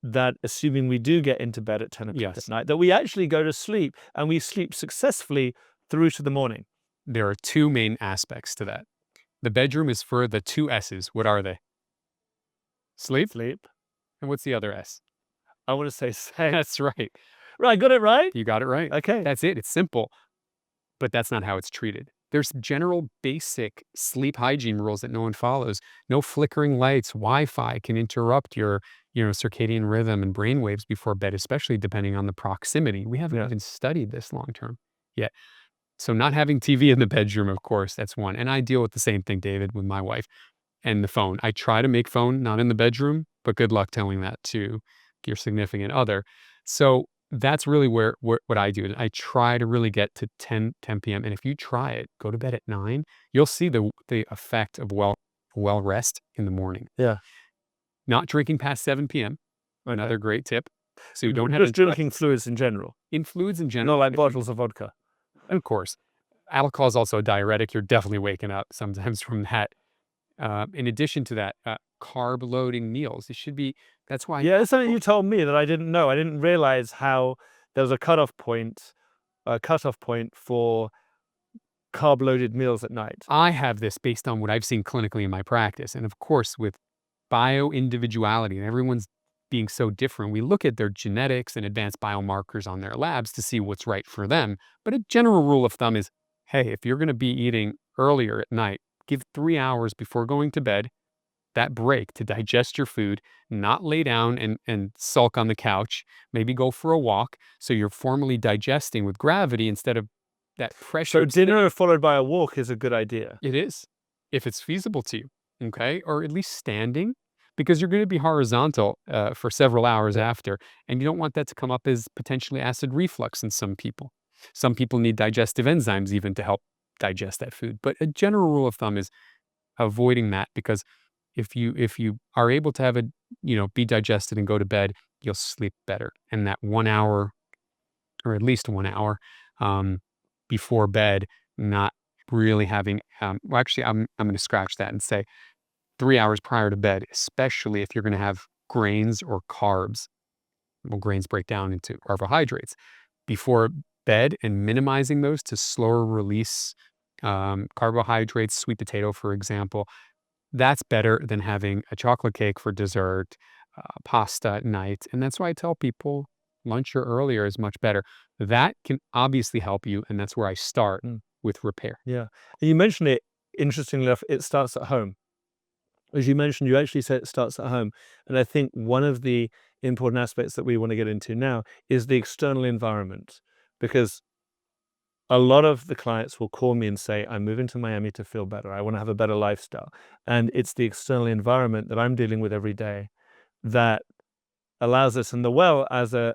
that, assuming we do get into bed at 10 o'clock at Yes. night, that we actually go to sleep and we sleep successfully through to the morning? There are two main aspects to that. The bedroom is for the two S's. What are they? Sleep. Sleep. And what's the other S? I want to say sex. That's right. Right, got it right? You got it right. Okay. That's it. It's simple, but that's not how it's treated. There's general basic sleep hygiene rules that no one follows. No flickering lights, Wi-Fi can interrupt your, circadian rhythm and brain waves before bed, especially depending on the proximity. We haven't Yeah. even studied this long term yet. So not having TV in the bedroom, of course, that's one. And I deal with the same thing, David, with my wife and the phone. I try to make phone not in the bedroom, but good luck telling that to your significant other. So that's really where what I do. I try to really get to 10 p.m. And if you try it, go to bed at 9, you'll see the effect of well rest in the morning. Yeah. Not drinking past 7 p.m. Okay. Another great tip. So you don't have Just any drinking fluids in general, in fluids in general. not like bottles of vodka. Of course, alcohol is also a diuretic. You're definitely waking up sometimes from that. In addition to that, carb loading meals. It should be. That's why Yeah, it's something you told me that I didn't know. I didn't realize how there was a cutoff point for carb-loaded meals at night. I have this based on what I've seen clinically in my practice. And of course, with bio individuality and everyone's being so different, we look at their genetics and advanced biomarkers on their labs to see what's right for them. But a general rule of thumb is hey, if you're going to be eating earlier at night, give 3 hours before going to bed that break to digest your food, not lay down and sulk on the couch, maybe go for a walk. So you're formally digesting with gravity instead of that pressure. So dinner followed by a walk is a good idea. It is, if it's feasible to you, okay? Or at least standing, because you're going to be horizontal for several hours after, and you don't want that to come up as potentially acid reflux in some people. Some people need digestive enzymes even to help digest that food. But a general rule of thumb is avoiding that because if you are able to have it, be digested and go to bed, you'll sleep better. And that 1 hour or at least 1 hour before bed, not really having, well, actually, I'm going to scratch that and say 3 hours prior to bed, especially if you're going to have grains or carbs. Well, grains break down into carbohydrates before bed and minimizing those to slower release carbohydrates, sweet potato, for example. That's better than having a chocolate cake for dessert, pasta at night. And that's why I tell people lunch or earlier is much better. That can obviously help you. And that's where I start Mm, with repair. yeah. And you mentioned it, interestingly enough, it starts at home. As you mentioned, you actually said it starts at home. And I think one of the important aspects that we want to get into now is the external environment. Because a lot of the clients will call me and say, I'm moving to Miami to feel better. I want to have a better lifestyle. And it's the external environment that I'm dealing with every day that allows us. And the well, as a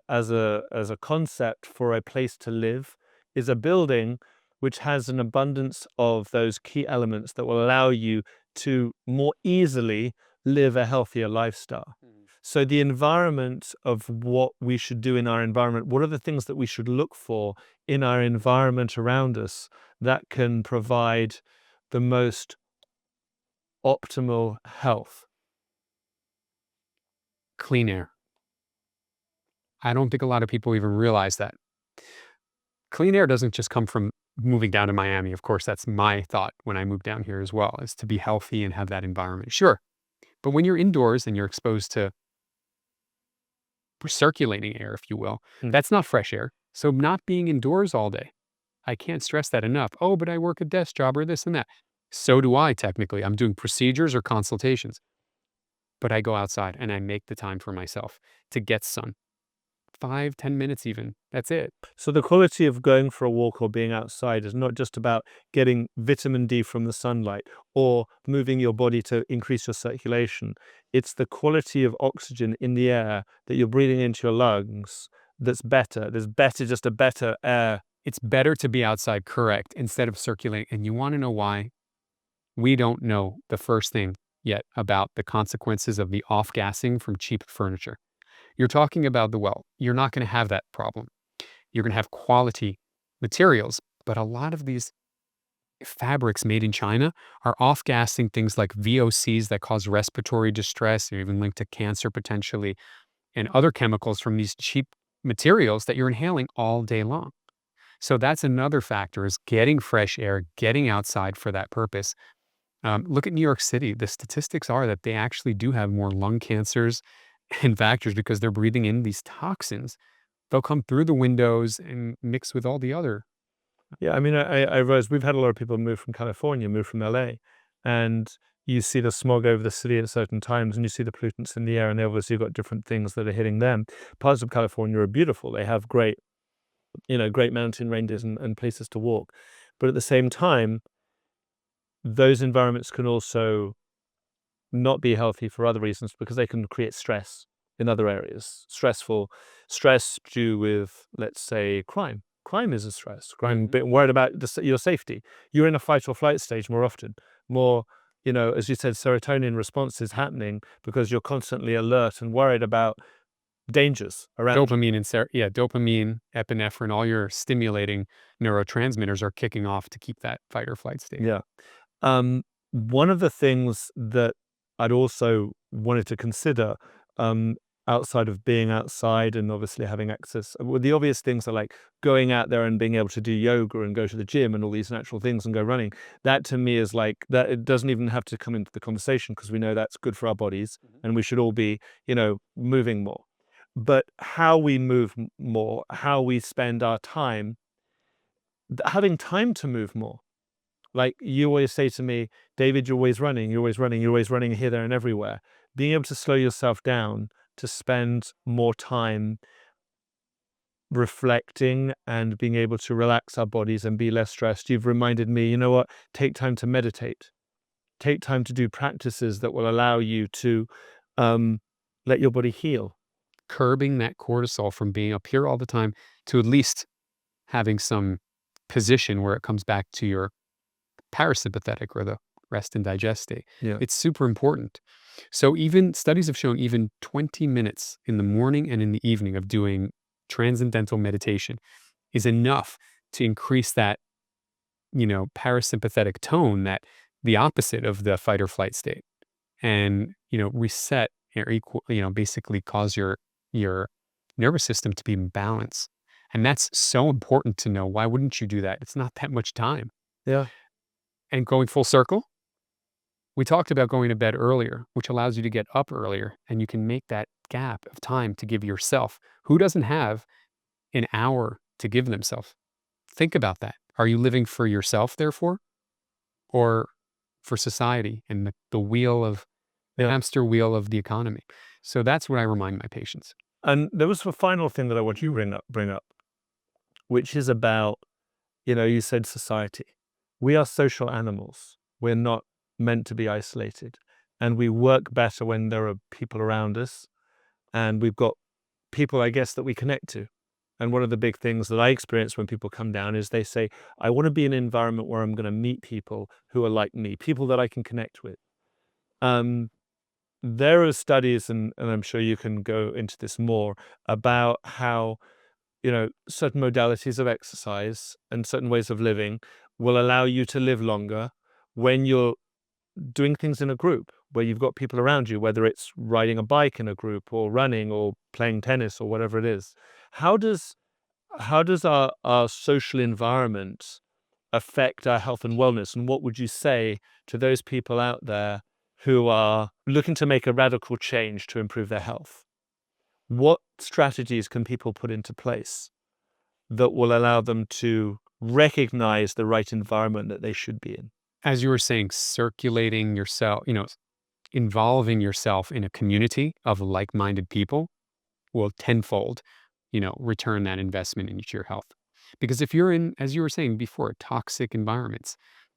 concept for a place to live, is a building which has an abundance of those key elements that will allow you to more easily live a healthier lifestyle. Mhm. So the environment of what we should do in our environment, what are the things that we should look for in our environment around us that can provide the most optimal health? Clean air. I don't think a lot of people even realize that. Clean air doesn't just come from moving down to Miami. Of course, that's my thought when I moved down here as well, is to be healthy and have that environment. Sure. But when you're indoors and you're exposed to circulating air, if you will, Mm. that's not fresh air. So not being indoors all day, I can't stress that enough. Oh, but I work a desk job or this and that. So do I technically. I'm doing procedures or consultations, but I go outside and I make the time for myself to get sun. 5, 10 minutes even. That's it. So the quality of going for a walk or being outside is not just about getting vitamin D from the sunlight or moving your body to increase your circulation. It's the quality of oxygen in the air that you're breathing into your lungs that's better. There's better, just a better air. It's better to be outside, correct, instead of circulating. And you want to know why? We don't know the first thing yet about the consequences of the off gassing from cheap furniture. You're talking about the well. You're not going to have that problem. You're going to have quality materials, but a lot of these fabrics made in China are off gassing things like VOCs that cause respiratory distress, or even linked to cancer potentially, and other chemicals from these cheap materials that you're inhaling all day long. So that's another factor is getting fresh air, getting outside for that purpose. Look at New York City. The statistics are that they actually do have more lung cancers and factors because they're breathing in these toxins. They'll come through the windows and mix with all the other. Yeah, I mean, I realize we've had a lot of people move from California, move from LA, and you see the smog over the city at certain times, and you see the pollutants in the air, and they obviously got different things that are hitting them. Parts of California are beautiful. They have great, great mountain ranges and places to walk. But at the same time, those environments can also not be healthy for other reasons because they can create stress in other areas. Stress due with, let's say, crime. Crime is a stress. Crime, Mhm. worried about your safety. You're in a fight or flight stage more often. More, as you said, serotonin response is happening because you're constantly alert and worried about dangers around you. Dopamine and dopamine, epinephrine, all your stimulating neurotransmitters are kicking off to keep that fight or flight state. Yeah. One of the things that I'd also wanted to consider, um, outside of being outside and obviously having access, well, the obvious things are like going out there and being able to do yoga and go to the gym and all these natural things and go running. That to me is like that. It doesn't even have to come into the conversation because we know that's good for our bodies and we should all be, moving more. But how we move more, how we spend our time, having time to move more. Like you always say to me, David, you're always running, you're always running, you're always running here, there, and everywhere. Being able to slow yourself down, to spend more time reflecting and being able to relax our bodies and be less stressed. You've reminded me, you know what? Take time to meditate. Take time to do practices that will allow you to let your body heal. Curbing that cortisol from being up here all the time to at least having some position where it comes back to your parasympathetic or the rest and digest state. Yeah. It's super important. So even studies have shown even 20 minutes in the morning and in the evening of doing transcendental meditation is enough to increase that, parasympathetic tone, that the opposite of the fight or flight state, and, reset or basically cause your nervous system to be in balance. And that's so important to know. Why wouldn't you do that? It's not that much time. Yeah. And going full circle, we talked about going to bed earlier, which allows you to get up earlier, and you can make that gap of time to give yourself. Who doesn't have an hour to give themselves? Think about that. Are you living for yourself, therefore, or for society and the wheel of the Yeah. hamster wheel of the economy? So that's what I remind my patients. And there was a final thing that I want you to bring up, which is about, you said society. We are social animals. We're not meant to be isolated. And we work better when there are people around us. And we've got people, I guess, that we connect to. And one of the big things that I experience when people come down is they say, I want to be in an environment where I'm going to meet people who are like me, people that I can connect with. There are studies, and I'm sure you can go into this more, about how, certain modalities of exercise and certain ways of living will allow you to live longer when you're doing things in a group where you've got people around you, whether it's riding a bike in a group or running or playing tennis or whatever it is. How does our social environment affect our health and wellness? And what would you say to those people out there who are looking to make a radical change to improve their health? What strategies can people put into place that will allow them to recognize the right environment that they should be in? As you were saying, circulating yourself, involving yourself in a community of like-minded people will tenfold, return that investment into your health. Because if you're in, as you were saying before, toxic environments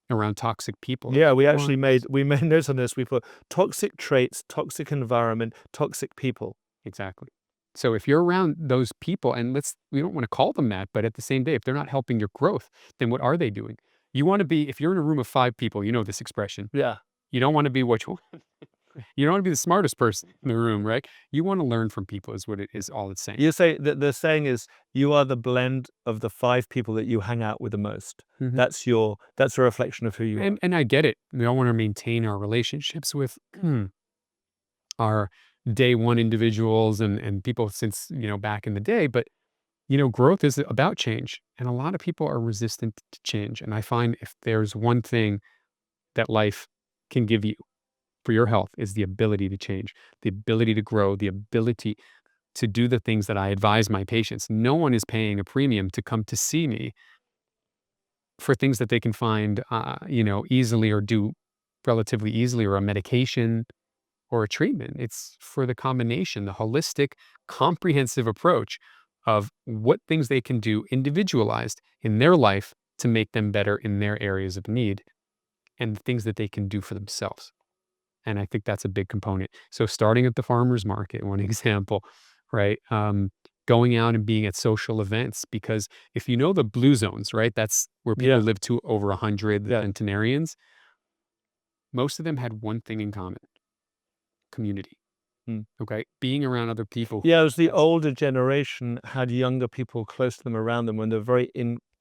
around toxic people. Yeah, we made notes on this. We put toxic traits, toxic environment, toxic people. Exactly. So if you're around those people, and we don't want to call them that, but at the same day, if they're not helping your growth, then what are they doing? You want to be, if you're in a room of 5 people, you know this expression. Yeah. You don't want to be you don't want to be the smartest person in the room, right? You want to learn from people is what it is, all it's saying. You say that the saying is you are the blend of the 5 people that you hang out with the most. Mhm. That's a reflection of who you are. And I get it. We all want to maintain our relationships with our day one individuals and people since, back in the day. But, growth is about change. And a lot of people are resistant to change. And I find if there's one thing that life can give you for your health is the ability to change, the ability to grow, the ability to do the things that I advise my patients. No one is paying a premium to come to see me for things that they can find, easily or do relatively easily, or a medication or a treatment. It's for the combination, the holistic, comprehensive approach of what things they can do individualized in their life to make them better in their areas of need, and the things that they can do for themselves. And I think that's a big component. So starting at the farmer's market, one example, right? Going out and being at social events, because if you know the blue zones, right? That's where people Yeah. live to over 100 Yeah. centenarians. Most of them had one thing in common: community. Mm. Okay, being around other people. Yeah, it was the That's older generation had younger people close to them around them when they're very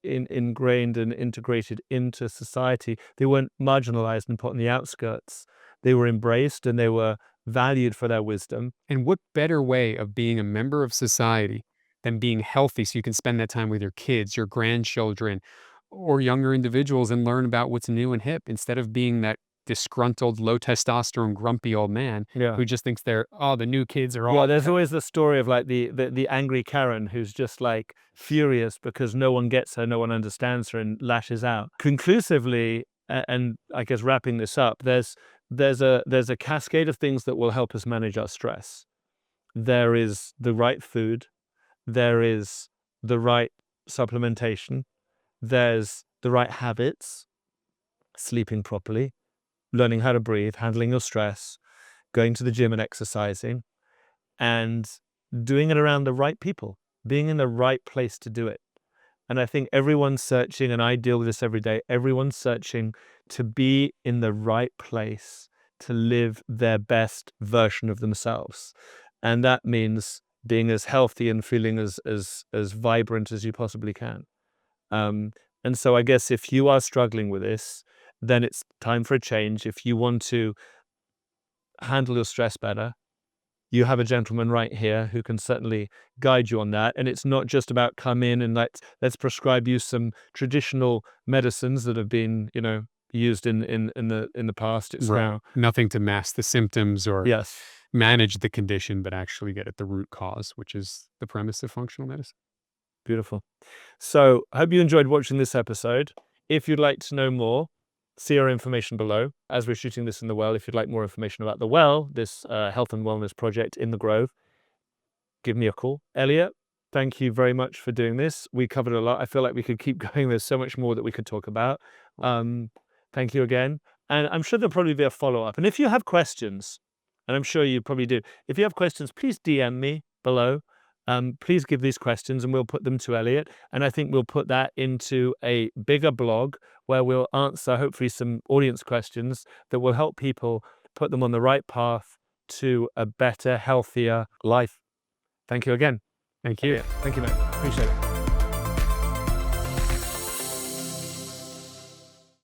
ingrained and integrated into society. They weren't marginalized and put on the outskirts. They were embraced and they were valued for their wisdom. And what better way of being a member of society than being healthy so you can spend that time with your kids, your grandchildren, or younger individuals and learn about what's new and hip instead of being that disgruntled, low testosterone, grumpy old man Yeah. who just thinks the new kids are Well, all. there's always the story of like the angry Karen who's just like furious because no one gets her, no one understands her, and lashes out. Conclusively, and I guess wrapping this up, there's a cascade of things that will help us manage our stress. There is the right food, there is the right supplementation, there's the right habits, sleeping properly, learning how to breathe, handling your stress, going to the gym and exercising, and doing it around the right people, being in the right place to do it. And I think everyone's searching, and I deal with this every day, everyone's searching to be in the right place to live their best version of themselves. And that means being as healthy and feeling as vibrant as you possibly can. Um, and so I guess if you are struggling with this, then it's time for a change. If you want to handle your stress better, you have a gentleman right here who can certainly guide you on that. And it's not just about come in and let's prescribe you some traditional medicines that have been, used in the past. It's Right. now Nothing to mask the symptoms or yes. manage the condition, but actually get at the root cause, which is the premise of functional medicine. Beautiful. So I hope you enjoyed watching this episode. If you'd like to know more, see our information below. As we're shooting this in the well, if you'd like more information about the well, this health and wellness project in the Grove, give me a call. Elliot, thank you very much for doing this. We covered a lot. I feel like we could keep going. There's so much more that we could talk about. Thank you again. And I'm sure there'll probably be a follow-up. And if you have questions, and I'm sure you probably do, if you have questions, please DM me below. Please give these questions and we'll put them to Elliot. And I think we'll put that into a bigger blog where we'll answer hopefully some audience questions that will help people put them on the right path to a better, healthier life. Thank you again. Thank you. Thank you, man. Appreciate it.